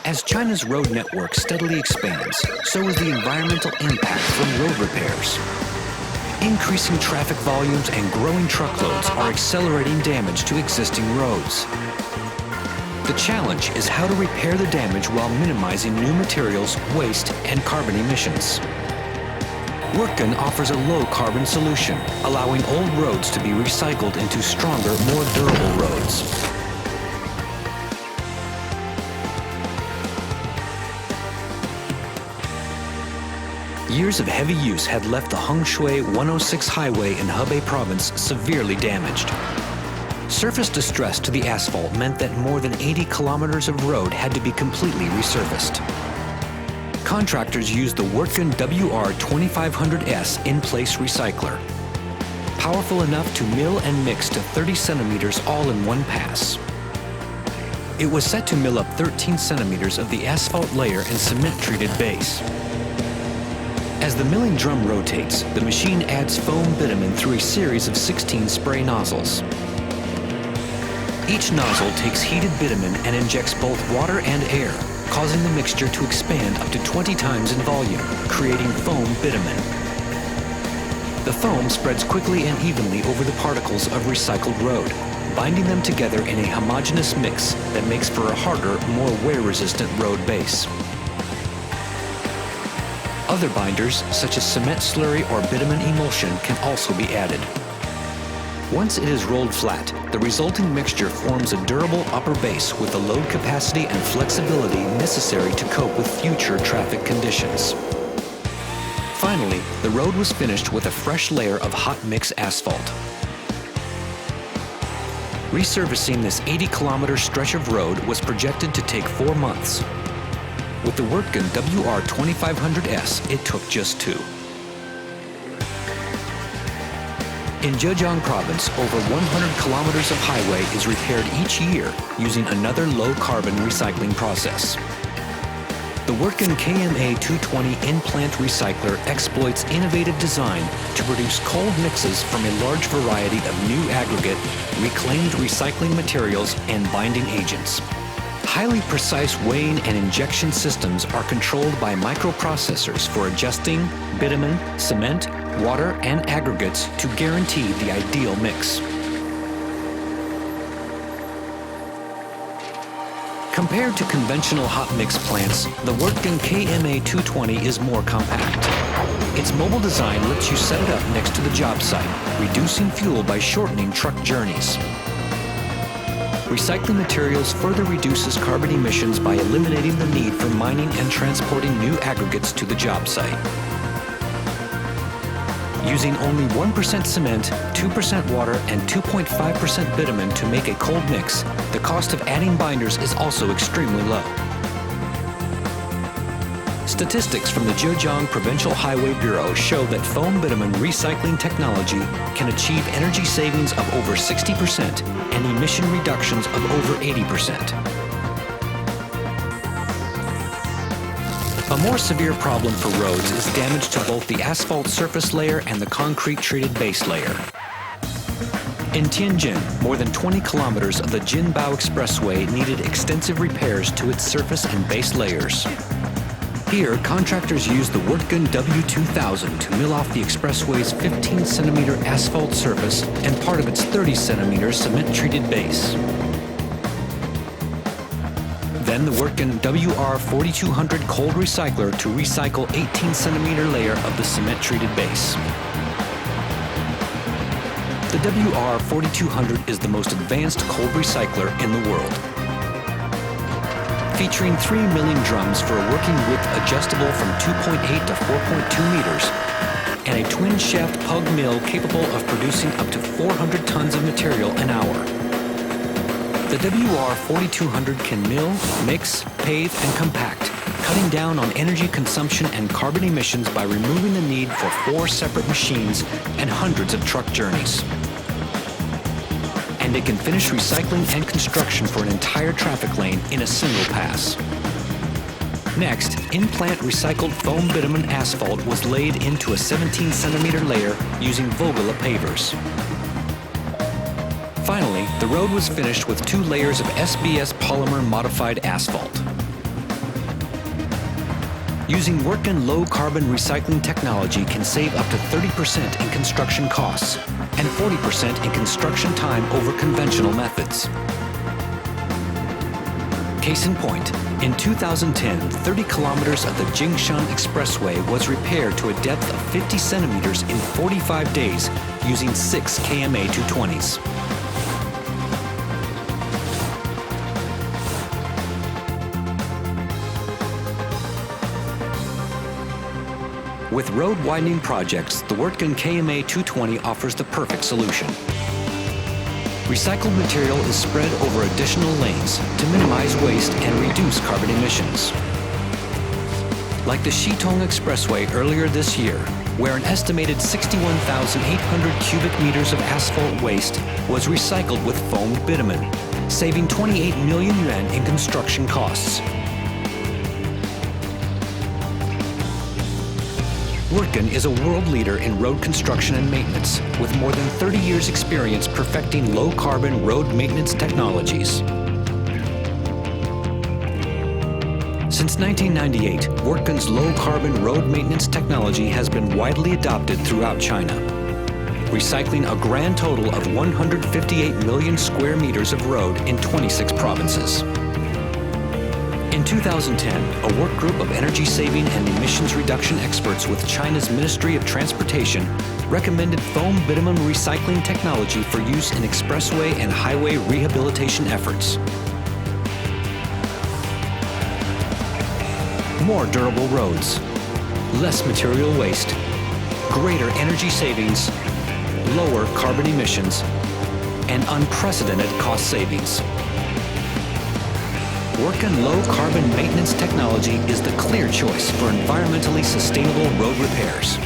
As China's road network steadily expands, so is the environmental impact from road repairs. Increasing traffic volumes and growing truckloads are accelerating damage to existing roads. The challenge is how to repair the damage while minimizing new materials, waste, and carbon emissions. Wirtgen offers a low-carbon solution, allowing old roads to be recycled into stronger, more durable roads. Years of heavy use had left the Hongshui 106 highway in Hebei province severely damaged. Surface distress to the asphalt meant that more than 80 kilometers of road had to be completely resurfaced. Contractors used the Wirtgen WR2500S in-place recycler, powerful enough to mill and mix to 30 centimeters all in one pass. It was set to mill up 13 centimeters of the asphalt layer and cement-treated base. As the milling drum rotates, the machine adds foam bitumen through a series of 16 spray nozzles. Each nozzle takes heated bitumen and injects both water and air, causing the mixture to expand up to 20 times in volume, creating foam bitumen. The foam spreads quickly and evenly over the particles of recycled road, binding them together in a homogeneous mix that makes for a harder, more wear-resistant road base. Other binders, such as cement slurry or bitumen emulsion, can also be added. Once it is rolled flat, the resulting mixture forms a durable upper base with the load capacity and flexibility necessary to cope with future traffic conditions. Finally, the road was finished with a fresh layer of hot mix asphalt. Resurfacing this 80-kilometer stretch of road was projected to take 4 months. With the Wirtgen WR2500S, it took just 2. In Zhejiang province, over 100 kilometers of highway is repaired each year using another low-carbon recycling process. The Wirtgen KMA220 in-plant recycler exploits innovative design to produce cold mixes from a large variety of new aggregate, reclaimed recycling materials, and binding agents. Highly precise weighing and injection systems are controlled by microprocessors for adjusting bitumen, cement, water, and aggregates to guarantee the ideal mix. Compared to conventional hot mix plants, the Wirtgen KMA220 is more compact. Its mobile design lets you set it up next to the job site, reducing fuel by shortening truck journeys. Recycling materials further reduces carbon emissions by eliminating the need for mining and transporting new aggregates to the job site. Using only 1% cement, 2% water, and 2.5% bitumen to make a cold mix, the cost of adding binders is also extremely low. Statistics from the Zhejiang Provincial Highway Bureau show that foam bitumen recycling technology can achieve energy savings of over 60% and emission reductions of over 80%. A more severe problem for roads is damage to both the asphalt surface layer and the concrete treated base layer. In Tianjin, more than 20 kilometers of the Jinbao Expressway needed extensive repairs to its surface and base layers. Here, contractors used the Wirtgen W2000 to mill off the expressway's 15-centimeter asphalt surface and part of its 30-centimeter cement-treated base. Then the Wirtgen WR4200 cold recycler to recycle 18-centimeter layer of the cement-treated base. The WR4200 is the most advanced cold recycler in the world. Featuring 3 milling drums for a working width adjustable from 2.8 to 4.2 meters, and a twin-shaft pug mill capable of producing up to 400 tons of material an hour. The WR4200 can mill, mix, pave, and compact, cutting down on energy consumption and carbon emissions by removing the need for 4 separate machines and hundreds of truck journeys. And it can finish recycling and construction for an entire traffic lane in a single pass. Next, in-plant recycled foam bitumen asphalt was laid into a 17-centimeter layer using Vogela pavers. Finally, the road was finished with 2 layers of SBS polymer modified asphalt. Using Wirtgen low-carbon recycling technology can save up to 30% in construction costs and 40% in construction time over conventional methods. Case in point, in 2010, 30 kilometers of the Jingshan Expressway was repaired to a depth of 50 centimeters in 45 days using 6 KMA 220s. With road widening projects, the Wirtgen KMA 220 offers the perfect solution. Recycled material is spread over additional lanes to minimize waste and reduce carbon emissions. Like the Shitong Expressway earlier this year, where an estimated 61,800 cubic meters of asphalt waste was recycled with foamed bitumen, saving 28 million yuan in construction costs. Wirtgen is a world leader in road construction and maintenance, with more than 30 years' experience perfecting low-carbon road maintenance technologies. Since 1998, Wirtgen's low-carbon road maintenance technology has been widely adopted throughout China, recycling a grand total of 158 million square meters of road in 26 provinces. In 2010, a work group of energy-saving and emissions reduction experts with China's Ministry of Transportation recommended foam bitumen recycling technology for use in expressway and highway rehabilitation efforts. More durable roads, less material waste, greater energy savings, lower carbon emissions, and unprecedented cost savings. Wirtgen low-carbon maintenance technology is the clear choice for environmentally sustainable road repairs.